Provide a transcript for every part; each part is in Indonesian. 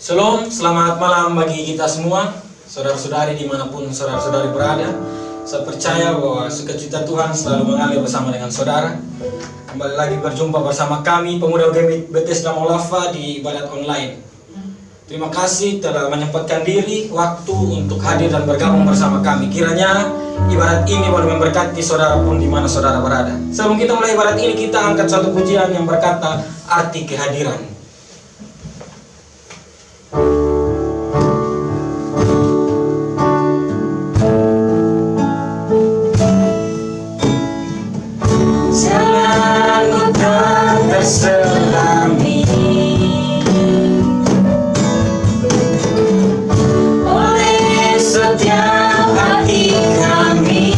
Shalom, selamat malam bagi kita semua, saudara-saudari dimanapun saudara-saudari berada. Saya percaya bahwa sukacita Tuhan selalu mengalir bersama dengan saudara. Kembali lagi berjumpa bersama kami, pemuda UGM Bethesda Maulava di ibadat online. Terima kasih telah menyempatkan diri, waktu untuk hadir dan bergabung bersama kami. Kiranya ibadat ini boleh memberkati saudara pun di mana saudara berada. Sebelum kita mulai ibadat ini, kita angkat satu pujian yang berkata, arti kehadiran. Selami oleh setiap hati kami,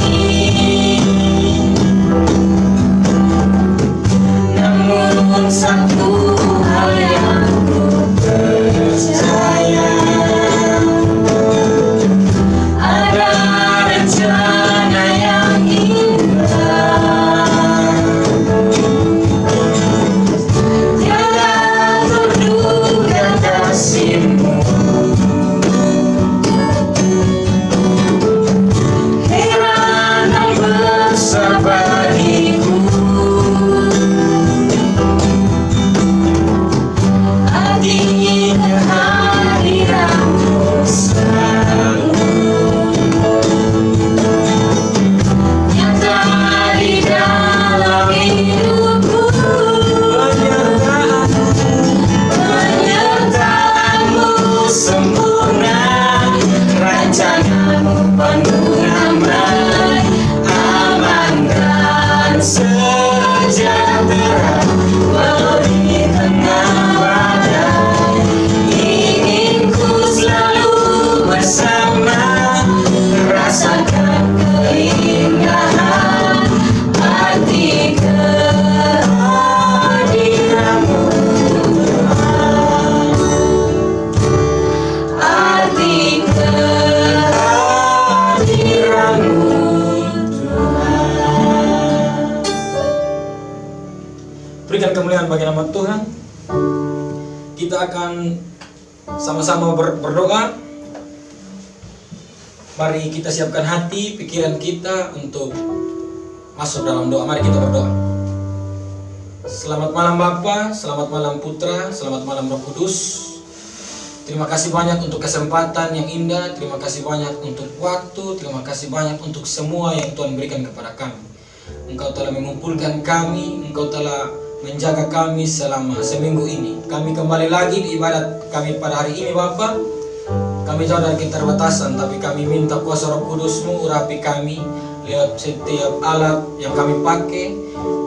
namun satu hal yang ku percaya, ada rencana yang indah. Berikan kemuliaan bagi nama Tuhan. Kita akan sama-sama berdoa. Mari kita siapkan hati, pikiran kita untuk masuk dalam doa. Mari kita berdoa. Selamat malam Bapa, selamat malam Putra, selamat malam Roh Kudus. Terima kasih banyak untuk kesempatan yang indah. Terima kasih banyak untuk waktu. Terima kasih banyak untuk semua yang Tuhan berikan kepada kami. Engkau telah mengumpulkan kami, Engkau telah menjaga kami selama seminggu ini. Kami kembali lagi di ibadat kami pada hari ini Bapa. Kami jauh dari keterbatasan, tapi kami minta kuasa Roh Kudus-Mu urapi kami lewat setiap alat yang kami pakai.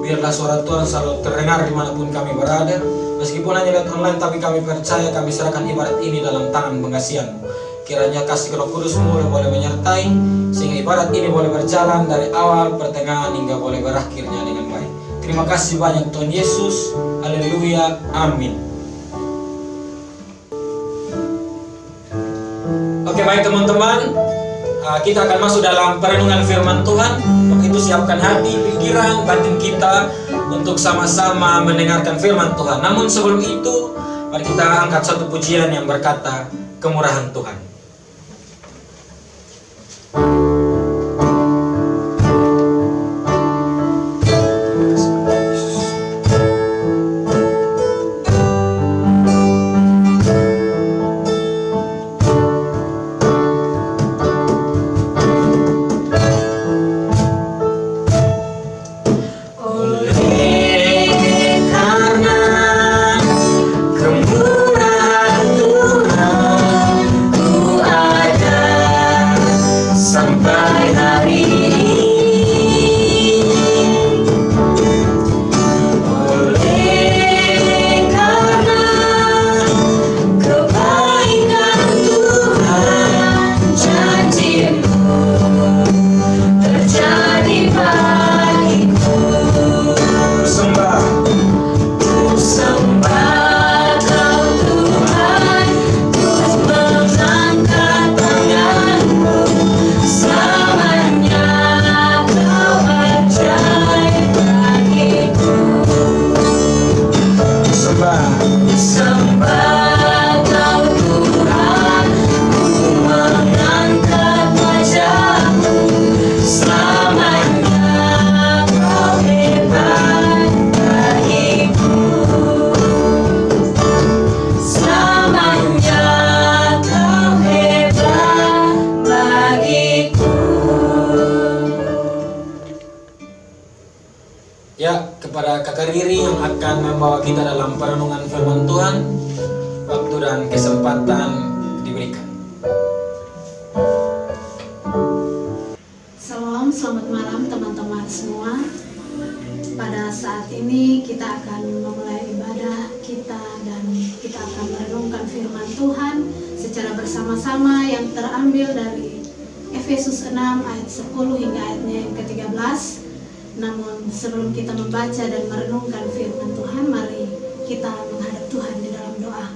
Biarlah suara Tuhan selalu terdengar dimanapun kami berada. Meskipun hanya lewat online, tapi kami percaya, kami serahkan ibadat ini dalam tangan pengasihan-Mu. Kiranya kasih Roh Kudus-Mu boleh menyertai, sehingga ibadat ini boleh berjalan dari awal, pertengahan, hingga boleh berakhirnya dengan baik. Terima kasih banyak Tuhan Yesus. Haleluya. Amin. Oke, baik teman-teman, kita akan masuk dalam perenungan firman Tuhan. Untuk itu siapkan hati, pikiran, batin kita untuk sama-sama mendengarkan firman Tuhan. Namun sebelum itu, mari kita angkat satu pujian yang berkata, kemurahan Tuhan. Sampai kepada Kakak Riri yang akan membawa kita dalam perenungan firman Tuhan. Waktu dan kesempatan diberikan. Salam, selamat malam teman-teman semua. Pada saat ini kita akan memulai ibadah kita dan kita akan merenungkan firman Tuhan secara bersama-sama yang terambil dari Efesus 6 ayat 10 hingga ayatnya yang ke-13. Namun sebelum kita membaca dan merenungkan firman Tuhan, mari kita menghadap Tuhan di dalam doa.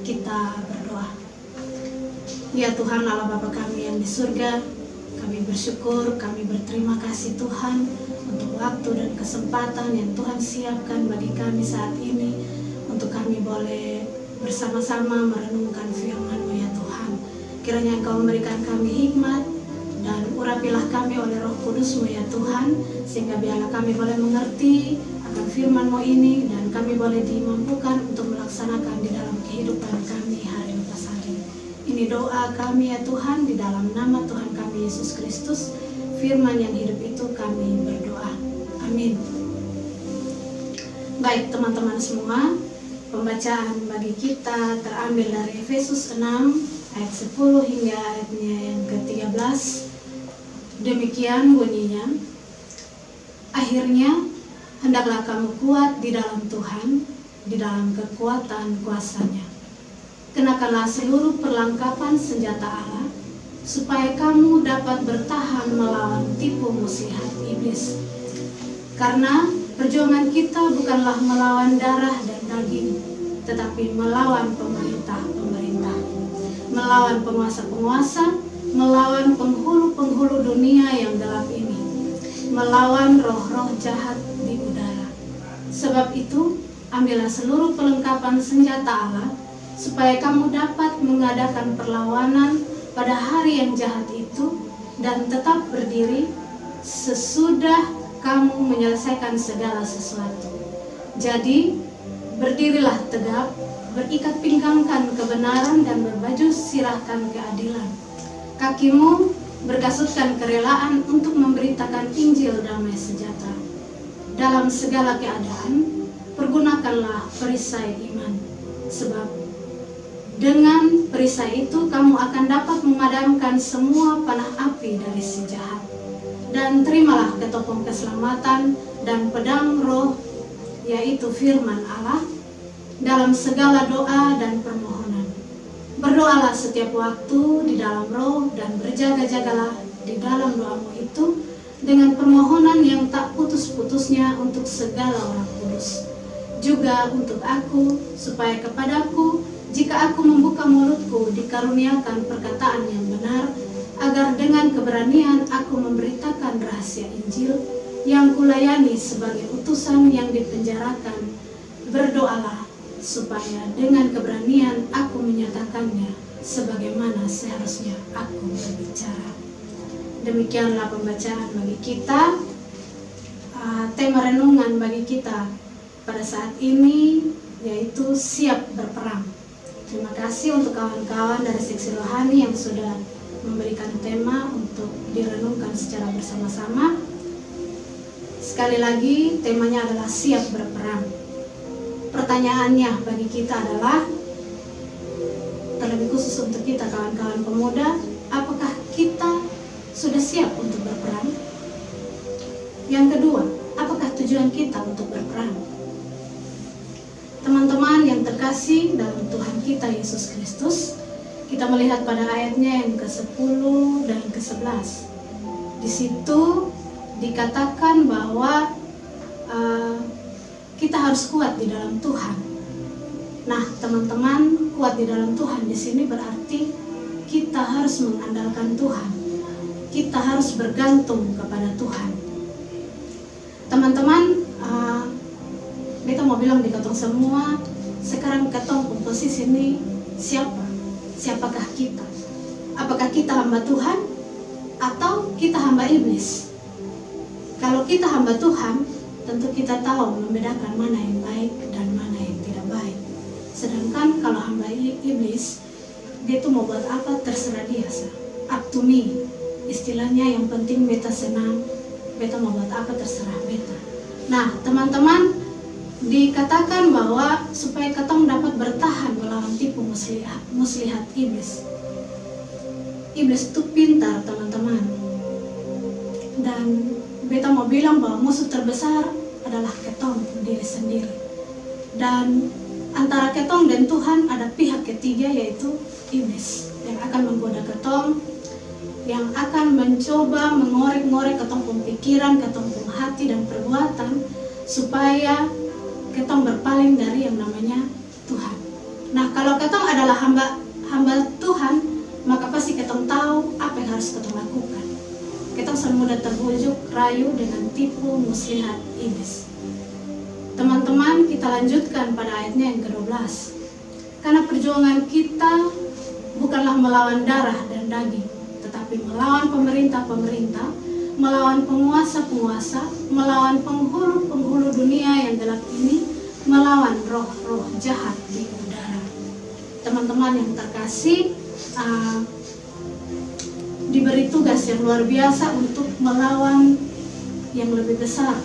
Kita berdoa. Ya Tuhan Allah Bapa kami yang di surga, kami bersyukur, kami berterima kasih Tuhan untuk waktu dan kesempatan yang Tuhan siapkan bagi kami saat ini untuk kami boleh bersama-sama merenungkan firman-Mu ya Tuhan. Kiranya Engkau memberikan kami hikmat dan urapilah kami oleh Roh Kudus-Mu ya Tuhan, sehingga biarlah kami boleh mengerti akan firman-Mu ini dan kami boleh dimampukan untuk melaksanakan di dalam kehidupan kami hari lepas hari. Ini doa kami ya Tuhan, di dalam nama Tuhan kami Yesus Kristus, firman yang hidup itu kami berdoa. Amin. Baik teman-teman semua, pembacaan bagi kita terambil dari Efesus 6 ayat 10 hingga ayatnya yang ke-13. Demikian bunyinya, akhirnya hendaklah kamu kuat di dalam Tuhan, di dalam kekuatan kuasa-Nya. Kenakanlah seluruh perlengkapan senjata Allah, supaya kamu dapat bertahan melawan tipu muslihat iblis. Karena perjuangan kita bukanlah melawan darah dan daging, tetapi melawan pemerintah-pemerintah, melawan penguasa-penguasa, melawan penghulu-penghulu dunia yang gelap ini, melawan roh-roh jahat di udara. Sebab itu, ambillah seluruh perlengkapan senjata Allah, supaya kamu dapat mengadakan perlawanan pada hari yang jahat itu, dan tetap berdiri sesudah kamu menyelesaikan segala sesuatu. Jadi, berdirilah tegap, berikat pinggangkan kebenaran dan berbaju sirahkan keadilan. Kakimu berkasutkan kerelaan untuk memberitakan Injil damai sejahtera. Dalam segala keadaan, pergunakanlah perisai iman, sebab dengan perisai itu kamu akan dapat memadamkan semua panah api dari si jahat. Dan terimalah ketopong keselamatan dan pedang roh, yaitu firman Allah, dalam segala doa dan permohonan. Berdoalah setiap waktu di dalam roh dan berjaga-jagalah di dalam doamu itu dengan permohonan yang tak putus-putusnya untuk segala orang kudus. Juga untuk aku, supaya kepadaku, jika aku membuka mulutku, dikaruniakan perkataan yang benar, agar dengan keberanian aku memberitakan rahasia Injil yang kulayani sebagai utusan yang dipenjarakan. Berdoalah supaya dengan keberanian aku menyatakannya sebagaimana seharusnya aku berbicara. Demikianlah pembacaan bagi kita. Tema renungan bagi kita pada saat ini yaitu siap berperang. Terima kasih untuk kawan-kawan dari seksi rohani yang sudah memberikan tema untuk direnungkan secara bersama-sama. Sekali lagi, temanya adalah siap berperang. Pertanyaannya bagi kita adalah, terlebih khusus untuk kita kawan-kawan pemuda, apakah kita sudah siap untuk berperang? Yang kedua, apakah tujuan kita untuk berperang? Teman-teman yang terkasih dalam Tuhan kita Yesus Kristus, kita melihat pada ayatnya yang ke-10 dan ke-11. Di situ dikatakan bahwa kita harus kuat di dalam Tuhan. Nah, teman-teman, kuat di dalam Tuhan di sini berarti kita harus mengandalkan Tuhan. Kita harus bergantung kepada Tuhan. Teman-teman, beta mau bilang di ketong semua, sekarang ketong posisi ini siapa? Siapakah kita? Apakah kita hamba Tuhan atau kita hamba iblis? Kalau kita hamba Tuhan, tentu kita tahu membedakan mana yang baik dan mana yang tidak baik. Sedangkan kalau hamba iblis, dia tuh mau buat apa terserah dia. Up to me. Istilahnya yang penting beta senang, beta mau buat apa terserah beta. Nah, teman-teman, dikatakan bahwa supaya ketong dapat bertahan melawan tipu muslihat iblis. Iblis itu pintar, teman-teman. Dan beta mau bilang bahwa musuh terbesar adalah ketong diri sendiri. Dan antara ketong dan Tuhan ada pihak ketiga, yaitu iblis, yang akan menggoda ketong, yang akan mencoba mengorek-ngorek ketong pikiran, ketong hati dan perbuatan, supaya ketong berpaling dari yang namanya Tuhan. Nah, kalau ketong adalah hamba Tuhan, maka pasti ketong tahu apa yang harus ketong lakukan. Ketong selalu mudah terbujuk, rayu dengan tipu muslihat iblis. Teman-teman, kita lanjutkan pada ayatnya yang ke-12. Karena perjuangan kita bukanlah melawan darah dan daging, tetapi melawan pemerintah-pemerintah, melawan penguasa-penguasa, melawan penghulu-penghulu dunia yang gelap ini, melawan roh-roh jahat di udara. Teman-teman yang terkasih, diberi tugas yang luar biasa untuk melawan yang lebih besar,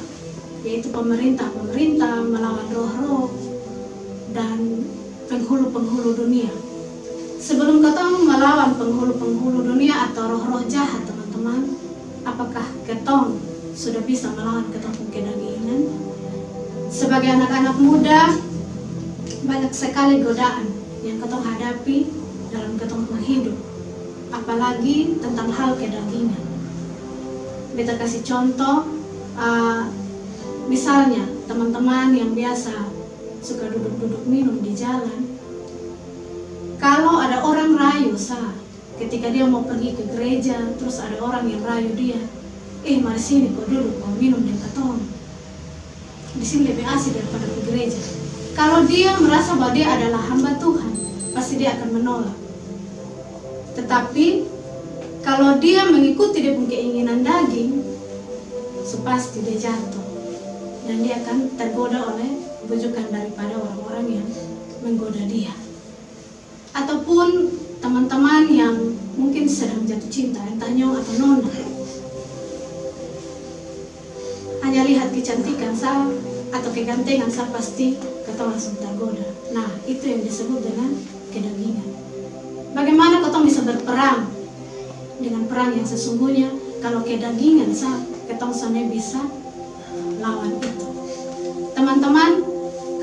yaitu pemerintah-pemerintah, melawan roh-roh dan penghulu-penghulu dunia. Sebelum ketong melawan penghulu-penghulu dunia atau roh-roh jahat, teman-teman, apakah ketong sudah bisa melawan ketong kedagingan? Sebagai anak-anak muda, banyak sekali godaan yang ketong hadapi dalam ketong hidup, apalagi tentang hal kedagingan. Beta kasih contoh, misalnya teman-teman yang biasa suka duduk-duduk minum di jalan. Kalau ada orang rayu ketika dia mau pergi ke gereja, terus ada orang yang rayu dia, mari sini kau duduk, kau minum dengan ketong. Di sini lebih asik daripada ke gereja. Kalau dia merasa bahwa dia adalah hamba Tuhan, pasti dia akan menolak. Tetapi kalau dia mengikuti dia punya keinginan daging, pasti dia jatuh dan dia akan tergoda oleh bujukan daripada orang-orang yang menggoda dia. Ataupun teman-teman yang mungkin sedang jatuh cinta, entah nyong atau nona, hanya lihat kecantikan atau kegantengan pasti ketong langsung tergoda. Nah, itu yang disebut dengan kedagingan. Bagaimana ketong bisa berperang dengan perang yang sesungguhnya kalau kedagingan ketong sana bisa lawan itu. Teman-teman,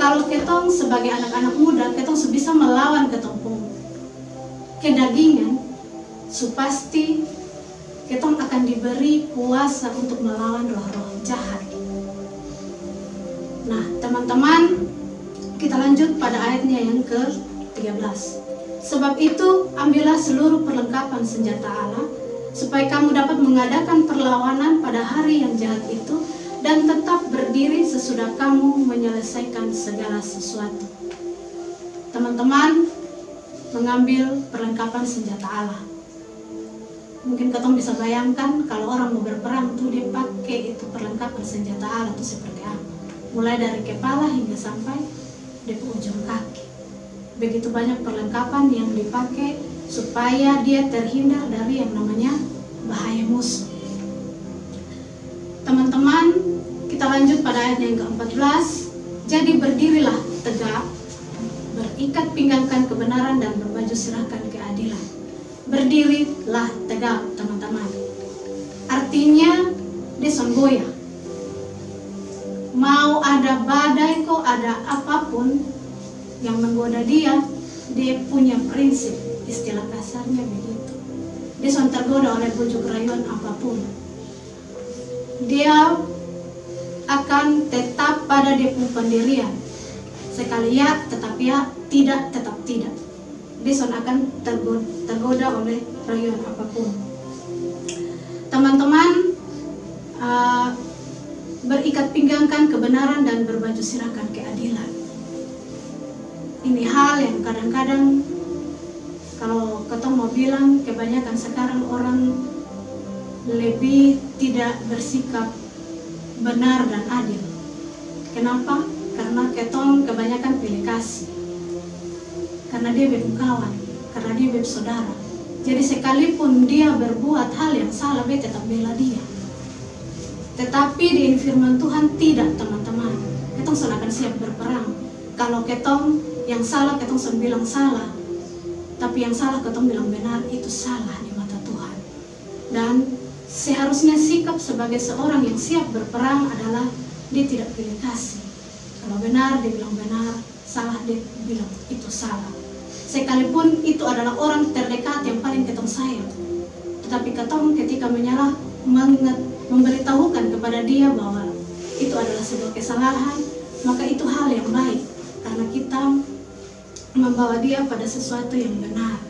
kalau ketong sebagai anak-anak muda, ketong bisa melawan ketong kedagingan, pasti ketong akan diberi kuasa untuk melawan roh-roh jahat. Nah, teman-teman, kita lanjut pada ayatnya yang ke-13. Sebab itu, ambillah seluruh perlengkapan senjata Allah, supaya kamu dapat mengadakan perlawanan pada hari yang jahat itu, dan tetap berdiri sesudah kamu menyelesaikan segala sesuatu. Teman-teman, mengambil perlengkapan senjata Allah. Mungkin ketong bisa bayangkan kalau orang mau berperang tuh dia pakai itu perlengkapan senjata Allah itu seperti apa. Mulai dari kepala hingga sampai di ujung kaki. Begitu banyak perlengkapan yang dipakai supaya dia terhindar dari yang namanya bahaya musuh. Teman-teman, kita lanjut pada ayat yang ke-14. Jadi berdirilah tegak, berikat pinggangkan kebenaran dan berbaju serahkan keadilan. Berdirilah tegak, teman-teman. Artinya disenggoyah. Mau ada badai kok, ada apapun yang menggoda dia punya prinsip, istilah kasarnya begitu. Dia sudah tergoda oleh bujuk rayuan apapun, dia akan tetap pada dia punya pendirian. Sekali ya, tetap ya, tidak, tetap tidak. Dia akan tergoda oleh rayuan apapun. Teman-teman, berikat pinggangkan kebenaran dan berbaju sirahkan keadilan. Ini hal yang kadang-kadang kalau ketong mau bilang, kebanyakan sekarang orang lebih tidak bersikap benar dan adil. Kenapa? Karena ketong kebanyakan pilih kasih. Karena dia kawan, karena dia saudara. Jadi sekalipun dia berbuat hal yang salah, dia tetap bela dia. Tetapi di firman Tuhan tidak, teman-teman. Ketong sudah akan siap berperang. Kalau ketong yang salah, ketong sudah bilang salah. Tapi yang salah ketong bilang benar, itu salah di mata Tuhan. Dan seharusnya sikap sebagai seorang yang siap berperang adalah dia tidak pilih kasih. Kalau benar, dia bilang benar. Salah, dia bilang itu salah. Sekalipun itu adalah orang terdekat yang paling ketong sayang, tetapi ketong ketika menyalah memberitahukan kepada dia bahwa itu adalah sebuah kesalahan, maka itu hal yang baik, karena kita membawa dia pada sesuatu yang benar,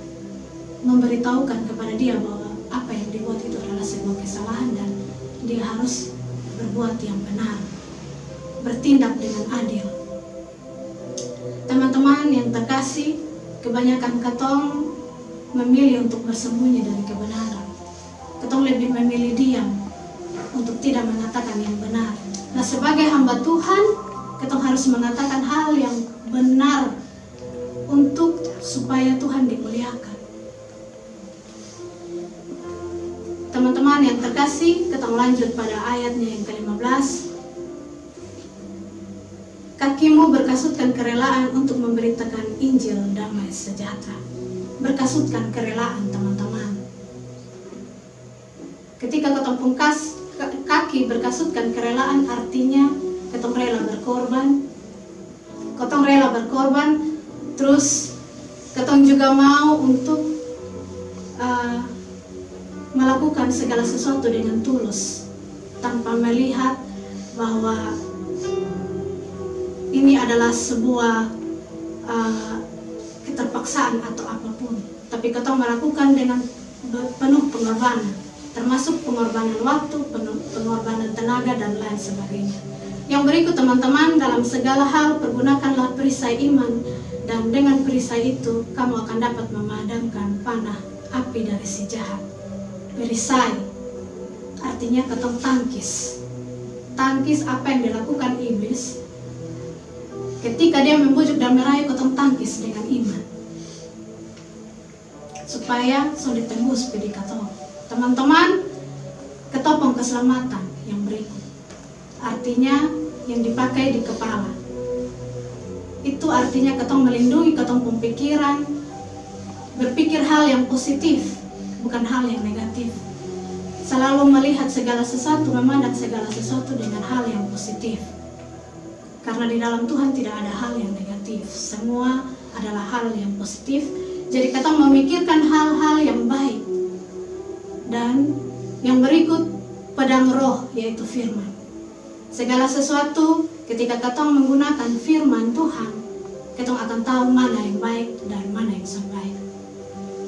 memberitahukan kepada dia bahwa apa yang dibuat itu adalah sebuah kesalahan dan dia harus berbuat yang benar, bertindak dengan adil. Teman-teman yang terkasih, kebanyakan ketong memilih untuk bersembunyi dari kebenaran. Ketong lebih memilih diam untuk tidak mengatakan yang benar. Nah, sebagai hamba Tuhan, ketong harus mengatakan hal yang benar untuk supaya Tuhan dimuliakan. Teman-teman yang terkasih, ketong lanjut pada ayatnya yang ke-15. Kakimu berkasutkan kerelaan untuk memberitakan Injil damai sejahtera. Berkasutkan kerelaan, teman-teman. Ketika ketong pungkas kaki berkasutkan kerelaan, artinya ketong rela berkorban. Ketong rela berkorban, terus ketong juga mau untuk melakukan segala sesuatu dengan tulus, tanpa melihat bahwa ini adalah sebuah keterpaksaan atau apapun. Tapi ketong melakukan dengan penuh pengorbanan, termasuk pengorbanan waktu, pengorbanan tenaga, dan lain sebagainya. Yang berikut, teman-teman, dalam segala hal pergunakanlah perisai iman, dan dengan perisai itu kamu akan dapat memadamkan panah api dari si jahat. Perisai artinya ketong tangkis apa yang dilakukan iblis. Ketika dia membujuk dan merayu, ketong tangkis dengan iman supaya sudah tembus pedi ketong. Teman-teman, ketopong keselamatan yang berikut artinya yang dipakai di kepala. Itu artinya ketong melindungi ketong pemikiran, berpikir hal yang positif, bukan hal yang negatif. Selalu melihat segala sesuatu, memandang segala sesuatu dengan hal yang positif. Karena di dalam Tuhan tidak ada hal yang negatif, semua adalah hal yang positif. Jadi kita memikirkan hal-hal yang baik. Dan yang berikut, pedang roh, yaitu firman. Segala sesuatu ketika kita menggunakan firman Tuhan, kita akan tahu mana yang baik dan mana yang baik.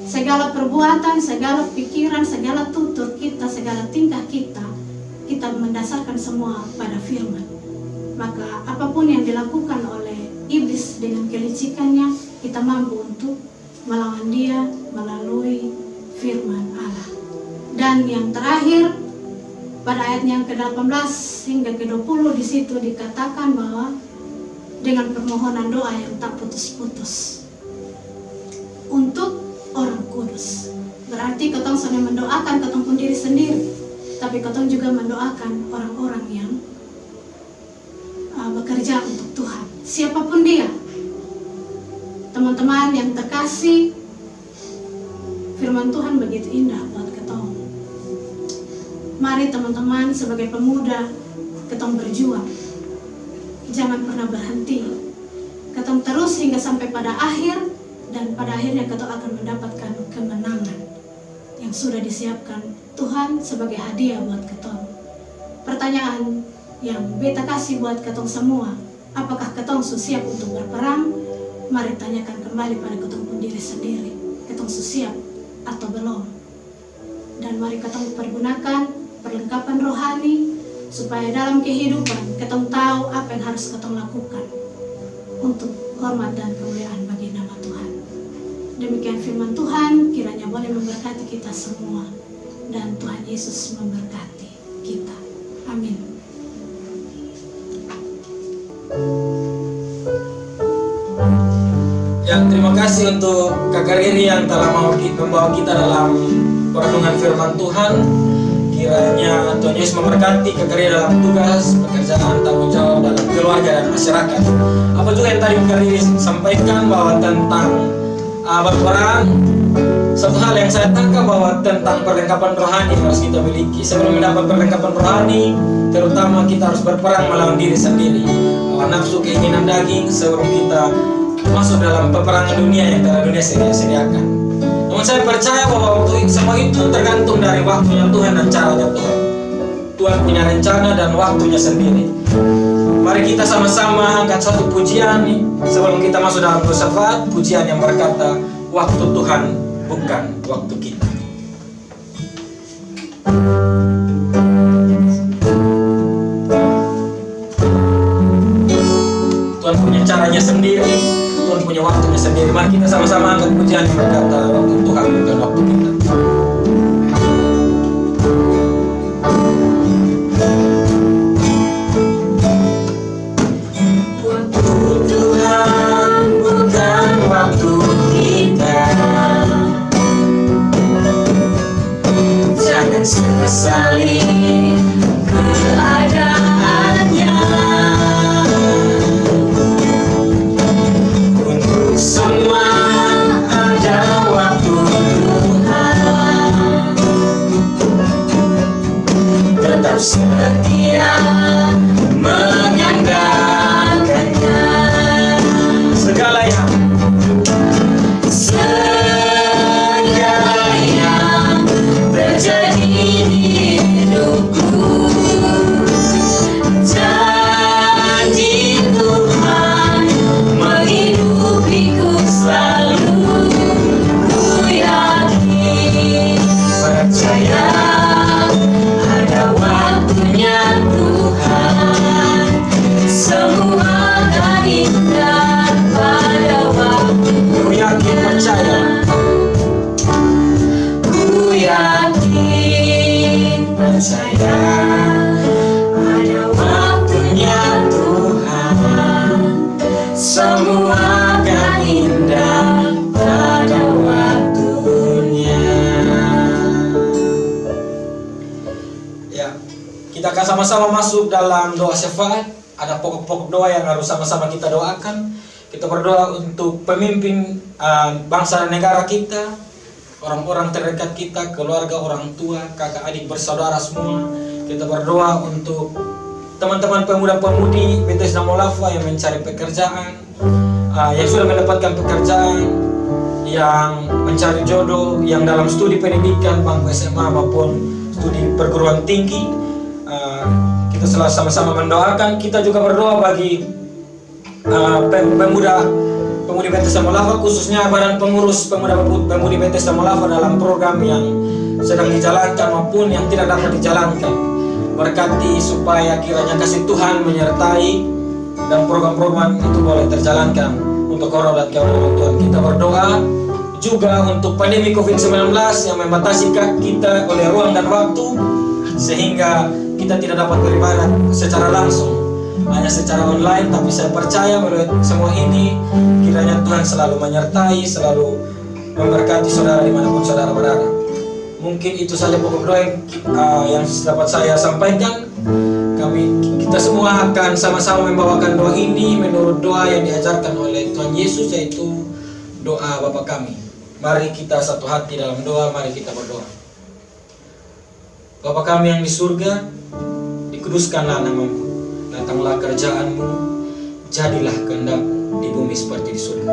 Segala perbuatan, segala pikiran, segala tutur kita, segala tingkah kita mendasarkan semua pada firman. Maka apapun yang dilakukan oleh iblis dengan kelicikannya, kita mampu untuk melawan dia melalui firman Allah. Dan yang terakhir, pada ayat yang ke-18 hingga ke-20, di situ dikatakan bahwa dengan permohonan doa yang tak putus-putus untuk orang kudus. Berarti ketong sudah mendoakan ketong pun diri sendiri, tapi ketong juga mendoakan orang-orang yang bekerja untuk Tuhan, siapapun dia. Teman-teman yang terkasih, firman Tuhan begitu indah buat ketong. Mari teman-teman, sebagai pemuda, ketong berjuang. Jangan pernah berhenti. Ketong terus hingga sampai pada akhir, dan pada akhirnya ketong akan mendapatkan kemenangan yang sudah disiapkan Tuhan sebagai hadiah buat ketong. Pertanyaan yang beta kasih buat ketong semua, apakah ketong siap untuk berperang? Mari tanyakan kembali pada ketong pun diri sendiri, ketong siap atau belum? Dan mari ketong pergunakan perlengkapan rohani supaya dalam kehidupan ketong tahu apa yang harus ketong lakukan untuk hormat dan kemuliaan bagi nama Tuhan. Demikian firman Tuhan, kiranya boleh memberkati kita semua, dan Tuhan Yesus memberkati kita. Amin. Ya, terima kasih untuk Kakak Riri yang telah membawa kita dalam perenungan firman Tuhan. Kiranya Tuhan Yesus memberkati Kekari dalam tugas, pekerjaan, tanggung jawab dalam keluarga dan masyarakat. Apa juga yang tadi Kekari sampaikan bahwa tentang berperang, satu hal yang saya tangkap bahwa tentang perlengkapan rohani yang harus kita miliki. Sebelum mendapat perlengkapan rohani, terutama kita harus berperang melawan diri sendiri, melawan nafsu keinginan daging sebelum kita masuk dalam peperangan dunia yang telah dunia sediakan. Namun saya percaya bahwa waktu semua itu tergantung dari waktunya Tuhan dan caranya Tuhan. Tuhan punya rencana dan waktunya sendiri. Mari kita sama-sama angkat satu pujian nih sebelum kita masuk dalam filsafat, pujian yang berkata, waktu Tuhan bukan waktu kita. Tuhan punya caranya sendiri, Tuhan punya waktunya sendiri. Mari kita sama-sama angkat pujian yang berkata, waktu Tuhan bukan waktu kita. Sesali keadaannya, untuk semua ada waktu Tuhan. Tetap setia mengandalkannya. Segala yang terjadi di hidupku, janji Tuhan menghidupiku selalu. Ku yakin, percaya ada waktunya Tuhan. Semua akan indah pada waktunya. ku yakin percaya. Percaya ada waktunya Tuhan. Semua akan indah pada waktunya. Ya, kita akan sama-sama masuk dalam doa syafaat. Ada pokok-pokok doa yang harus sama-sama kita doakan. Kita berdoa untuk pemimpin bangsa dan negara kita, orang-orang terdekat kita, keluarga, orang tua, kakak, adik, bersaudara semua. Kita berdoa untuk teman-teman pemuda-pemudi Bethesda Molava yang mencari pekerjaan, yang sudah mendapatkan pekerjaan, yang mencari jodoh, yang dalam studi pendidikan bangku SMA maupun studi perguruan tinggi. Kita selalu sama-sama mendoakan. Kita juga berdoa bagi pemudi Bethesda Molava, khususnya badan pengurus pemudi Bethesda Molava dalam program yang sedang dijalankan maupun yang tidak dapat dijalankan. Berkati supaya kiranya kasih Tuhan menyertai dan program-program itu boleh terjalankan untuk orang dan kemuliaan Tuhan. Kita berdoa juga untuk pandemi COVID-19 yang membatasi kita oleh ruang dan waktu, sehingga kita tidak dapat beribadah secara langsung, hanya secara online. Tapi saya percaya melalui semua ini kiranya Tuhan selalu menyertai, selalu memberkati saudara dimanapun saudara berada. Mungkin itu saja pokok doa yang dapat saya sampaikan. Kita semua akan sama-sama membawakan doa ini menurut doa yang diajarkan oleh Tuhan Yesus, yaitu doa Bapa kami. Mari kita satu hati dalam doa, mari kita berdoa. Bapa kami yang di surga, dikuduskanlah namamu, datanglah kerjaanmu, jadilah kehendak-Mu di bumi seperti di surga.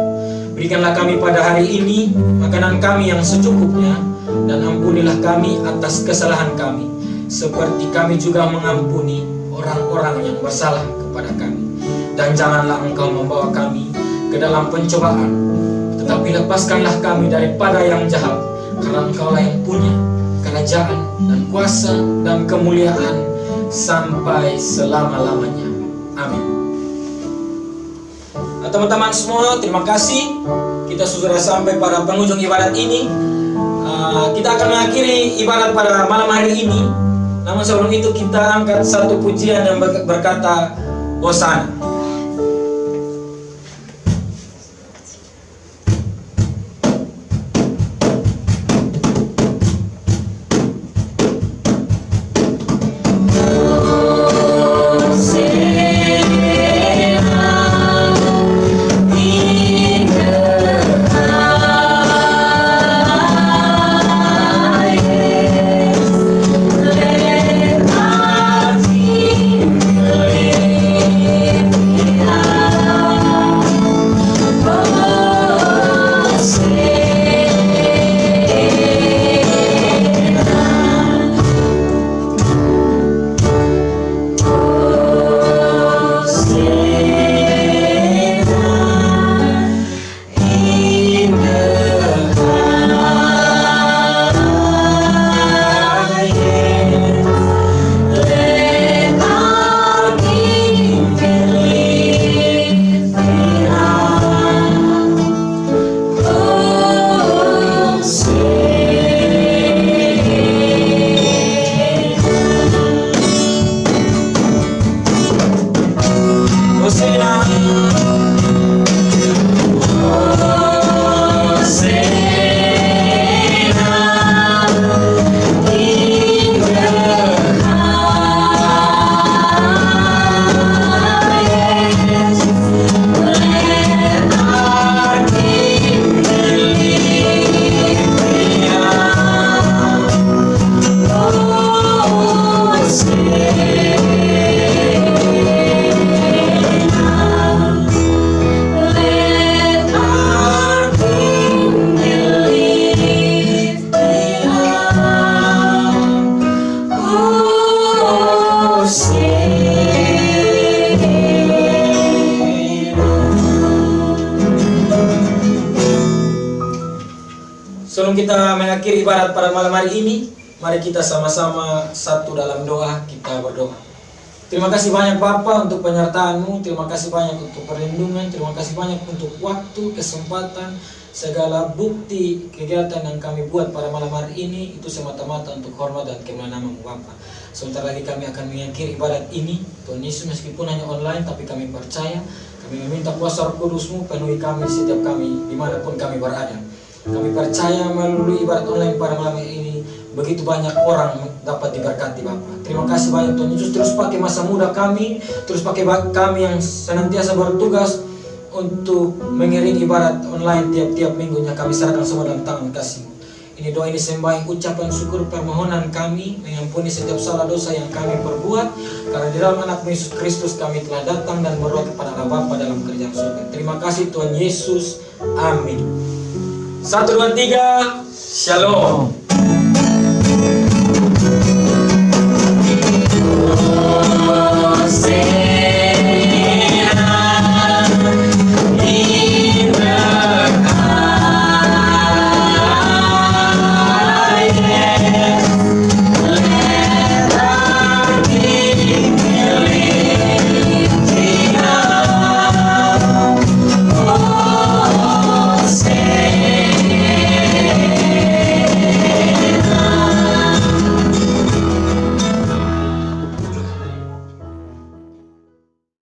Berikanlah kami pada hari ini makanan kami yang secukupnya, dan ampunilah kami atas kesalahan kami, seperti kami juga mengampuni orang-orang yang bersalah kepada kami. Dan janganlah Engkau membawa kami ke dalam pencobaan, tetapi lepaskanlah kami daripada yang jahat, karena Engkaulah yang punya kerajaan dan kuasa dan kemuliaan sampai selama-lamanya. Amin. Nah, teman-teman semua, terima kasih. Kita sudah sampai pada penghujung ibadat ini. Kita akan mengakhiri ibadat pada malam hari ini. Namun sebelum itu kita angkat satu pujian yang berkata Hosana. kita mengakhiri ibadat pada malam hari ini, mari kita sama-sama satu dalam doa, kita berdoa. Terima kasih banyak Bapa untuk penyertaan-Mu, terima kasih banyak untuk perlindungan, terima kasih banyak untuk waktu, kesempatan, segala bukti kegiatan yang kami buat pada malam hari ini itu semata-mata untuk hormat dan kemuliaan nama-Mu Bapa. Sebentar lagi kami akan mengakhiri ibadat ini, Tuhan Yesus, meskipun hanya online tapi kami percaya, kami meminta kuasa Roh Kudus-Mu penuhi kami setiap kami dimanapun kami berada. Kami percaya melalui ibadat online pada malam hari ini begitu banyak orang dapat diberkati Bapa. Terima kasih banyak Tuhan Yesus, terus pakai masa muda kami, terus pakai kami yang senantiasa bertugas untuk mengiring ibadat online tiap-tiap minggunya. Kami serahkan semua dalam tangan kasih-Mu. Ini doa, ini sembahyang, ucapan syukur, permohonan kami mengampuni setiap salah dosa yang kami perbuat, karena di dalam anak Yesus Kristus kami telah datang dan berdoa kepada Allah Bapa dalam kerjaan surga. Terima kasih Tuhan Yesus. Amin. 1, 2, 3. Shalom.